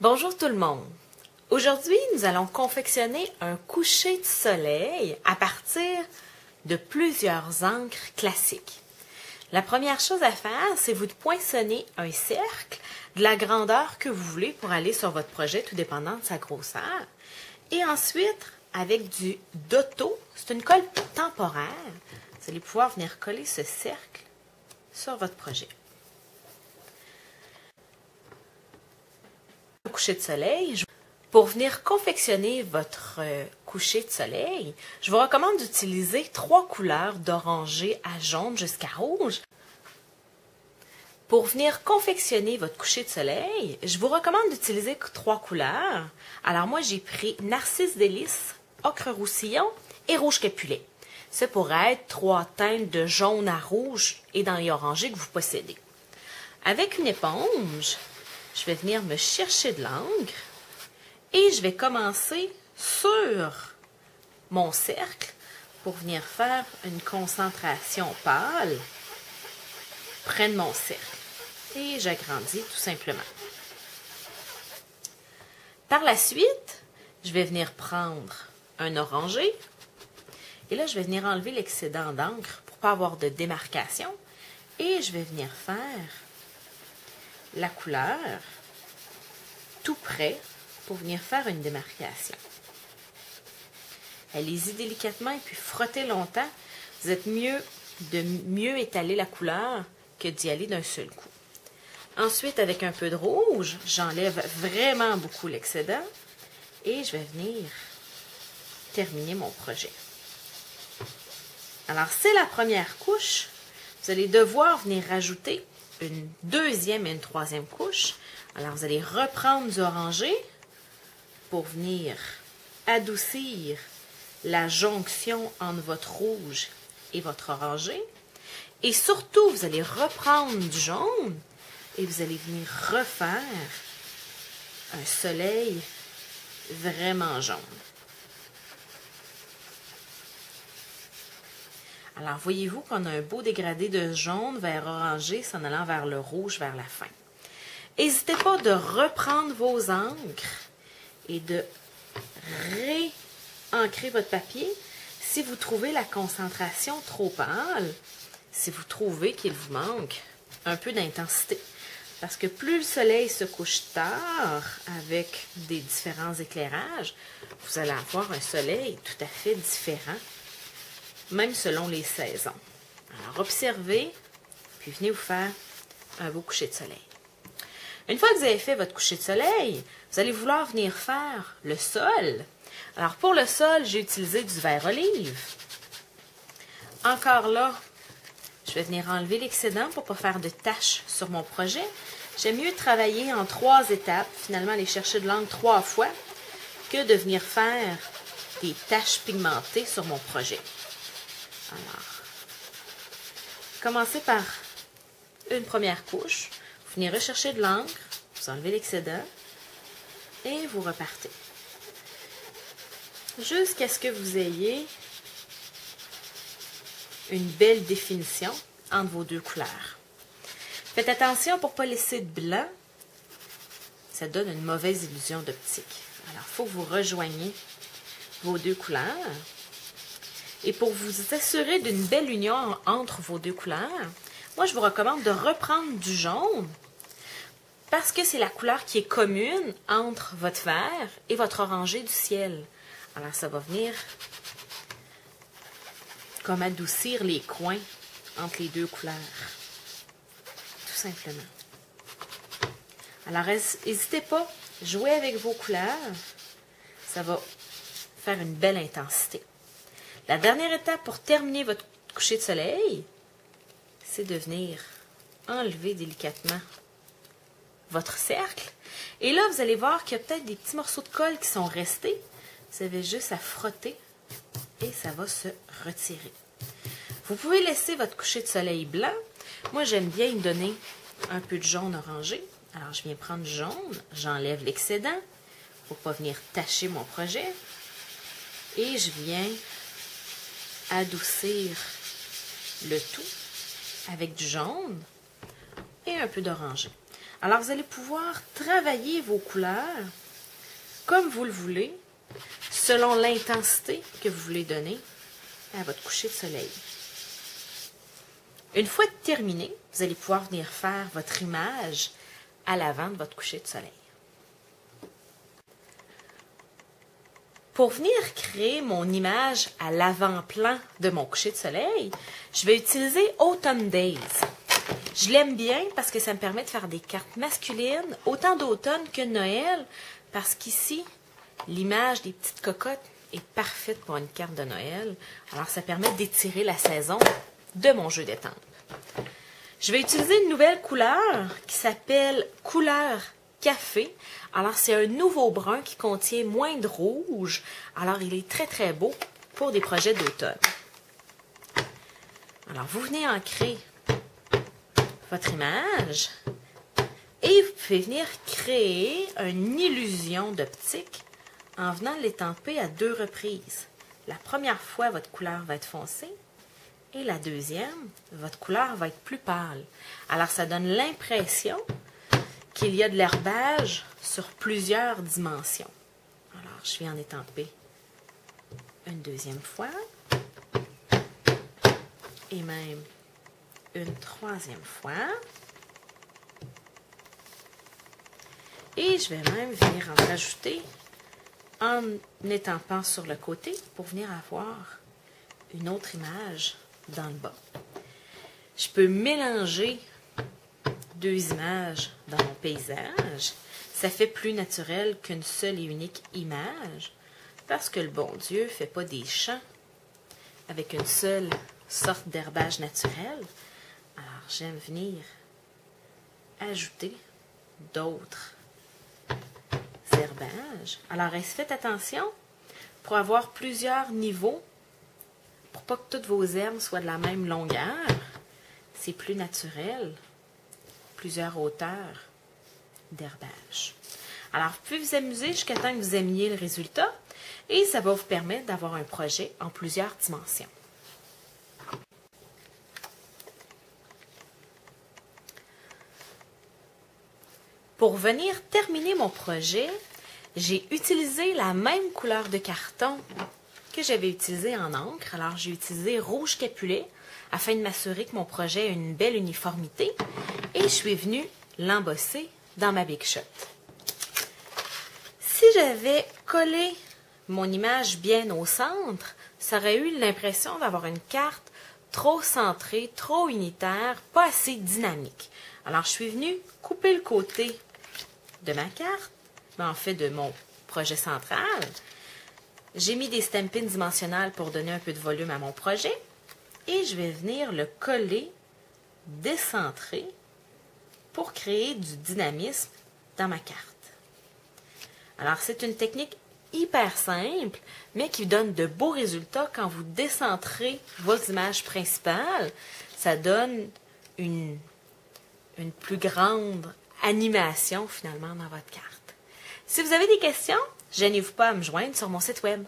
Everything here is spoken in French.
Bonjour tout le monde. Aujourd'hui, nous allons confectionner un coucher de soleil à partir de plusieurs encres classiques. La première chose à faire, c'est vous de poinçonner un cercle de la grandeur que vous voulez pour aller sur votre projet, tout dépendant de sa grosseur. Et ensuite, avec du Dotto, c'est une colle temporaire, vous allez pouvoir venir coller ce cercle sur votre projet. Coucher de soleil. Pour venir confectionner votre coucher de soleil, je vous recommande d'utiliser 3 couleurs d'orangé à jaune jusqu'à rouge. Pour venir confectionner votre coucher de soleil, je vous recommande d'utiliser 3 couleurs. Alors moi, j'ai pris Narcisse délice, Ocre roussillon et Rouge capulet. Ce pourrait être 3 teintes de jaune à rouge et dans les orangés que vous possédez. Avec une éponge, je vais venir me chercher de l'encre et je vais commencer sur mon cercle pour venir faire une concentration pâle près de mon cercle. Et j'agrandis tout simplement. Par la suite, je vais venir prendre un orangé et là, je vais venir enlever l'excédent d'encre pour ne pas avoir de démarcation et je vais venir faire la couleur tout près pour venir faire une démarcation. Allez-y délicatement et puis frottez longtemps. Vous êtes mieux de mieux étaler la couleur que d'y aller d'un seul coup. Ensuite, avec un peu de rouge, j'enlève vraiment beaucoup l'excédent et je vais venir terminer mon projet. Alors, c'est la première couche. Vous allez devoir venir rajouter une deuxième et une troisième couche. Alors, vous allez reprendre du orangé pour venir adoucir la jonction entre votre rouge et votre orangé. Et surtout, vous allez reprendre du jaune et vous allez venir refaire un soleil vraiment jaune. Alors, voyez-vous qu'on a un beau dégradé de jaune vers orangé, s'en allant vers le rouge vers la fin. N'hésitez pas de reprendre vos encres et de réancrer votre papier si vous trouvez la concentration trop pâle, si vous trouvez qu'il vous manque un peu d'intensité. Parce que plus le soleil se couche tard avec des différents éclairages, vous allez avoir un soleil tout à fait différent, même selon les saisons. Alors, observez, puis venez vous faire un beau coucher de soleil. Une fois que vous avez fait votre coucher de soleil, vous allez vouloir venir faire le sol. Alors, pour le sol, j'ai utilisé du vert olive. Encore là, je vais venir enlever l'excédent pour ne pas faire de taches sur mon projet. J'aime mieux travailler en 3 étapes, finalement aller chercher de l'encre 3 fois, que de venir faire des taches pigmentées sur mon projet. Alors, commencez par une première couche. Vous venez rechercher de l'encre, vous enlevez l'excédent et vous repartez. Jusqu'à ce que vous ayez une belle définition entre vos 2 couleurs. Faites attention pour ne pas laisser de blanc. Ça donne une mauvaise illusion d'optique. Alors, il faut que vous rejoigniez vos 2 couleurs. Et pour vous assurer d'une belle union entre vos 2 couleurs, moi, je vous recommande de reprendre du jaune parce que c'est la couleur qui est commune entre votre vert et votre orangé du ciel. Alors, ça va venir comme adoucir les coins entre les 2 couleurs. Tout simplement. Alors, n'hésitez pas, jouez avec vos couleurs. Ça va faire une belle intensité. La dernière étape pour terminer votre coucher de soleil, c'est de venir enlever délicatement votre cercle. Et là, vous allez voir qu'il y a peut-être des petits morceaux de colle qui sont restés. Vous avez juste à frotter et ça va se retirer. Vous pouvez laisser votre coucher de soleil blanc. Moi, j'aime bien y donner un peu de jaune orangé. Alors, je viens prendre du jaune, j'enlève l'excédent pour ne pas venir tacher mon projet. Et je viens adoucir le tout avec du jaune et un peu d'orangé. Alors, vous allez pouvoir travailler vos couleurs comme vous le voulez, selon l'intensité que vous voulez donner à votre coucher de soleil. Une fois terminé, vous allez pouvoir venir faire votre image à l'avant de votre coucher de soleil. Pour venir créer mon image à l'avant-plan de mon coucher de soleil, je vais utiliser Autumn Days. Je l'aime bien parce que ça me permet de faire des cartes masculines, autant d'automne que de Noël, parce qu'ici, l'image des petites cocottes est parfaite pour une carte de Noël. Alors, ça permet d'étirer la saison de mon jeu d'étampes. Je vais utiliser une nouvelle couleur qui s'appelle couleur café. Alors, c'est un nouveau brun qui contient moins de rouge. Alors, il est très, très beau pour des projets d'automne. Alors, vous venez ancrer votre image et vous pouvez venir créer une illusion d'optique en venant l'étamper à 2 reprises. La première fois, votre couleur va être foncée et la deuxième, votre couleur va être plus pâle. Alors, ça donne l'impression qu'il y a de l'herbage sur plusieurs dimensions. Alors, je vais en étamper une deuxième fois et même une troisième fois. Et je vais même venir en rajouter en étampant sur le côté pour venir avoir une autre image dans le bas. Je peux mélanger 2 images dans mon paysage. Ça fait plus naturel qu'une seule et unique image parce que le bon Dieu ne fait pas des champs avec une seule sorte d'herbage naturel. Alors, j'aime venir ajouter d'autres herbages. Alors, faites attention pour avoir plusieurs niveaux, pour pas que toutes vos herbes soient de la même longueur. C'est plus naturel, plusieurs hauteurs d'herbage. Alors, vous pouvez vous amuser jusqu'à temps que vous aimiez le résultat et ça va vous permettre d'avoir un projet en plusieurs dimensions. Pour venir terminer mon projet, j'ai utilisé la même couleur de carton que j'avais utilisée en encre. Alors, j'ai utilisé rouge capulet afin de m'assurer que mon projet a une belle uniformité et je suis venue l'embosser dans ma Big Shot. Si j'avais collé mon image bien au centre, ça aurait eu l'impression d'avoir une carte trop centrée, trop unitaire, pas assez dynamique. Alors, je suis venue couper le côté de ma carte, mais en fait de mon projet central. J'ai mis des stampines dimensionnelles pour donner un peu de volume à mon projet et je vais venir le coller décentré pour créer du dynamisme dans ma carte. Alors, c'est une technique hyper simple, mais qui donne de beaux résultats quand vous décentrez vos images principales. Ça donne une plus grande animation finalement dans votre carte. Si vous avez des questions, gênez-vous pas à me joindre sur mon site web.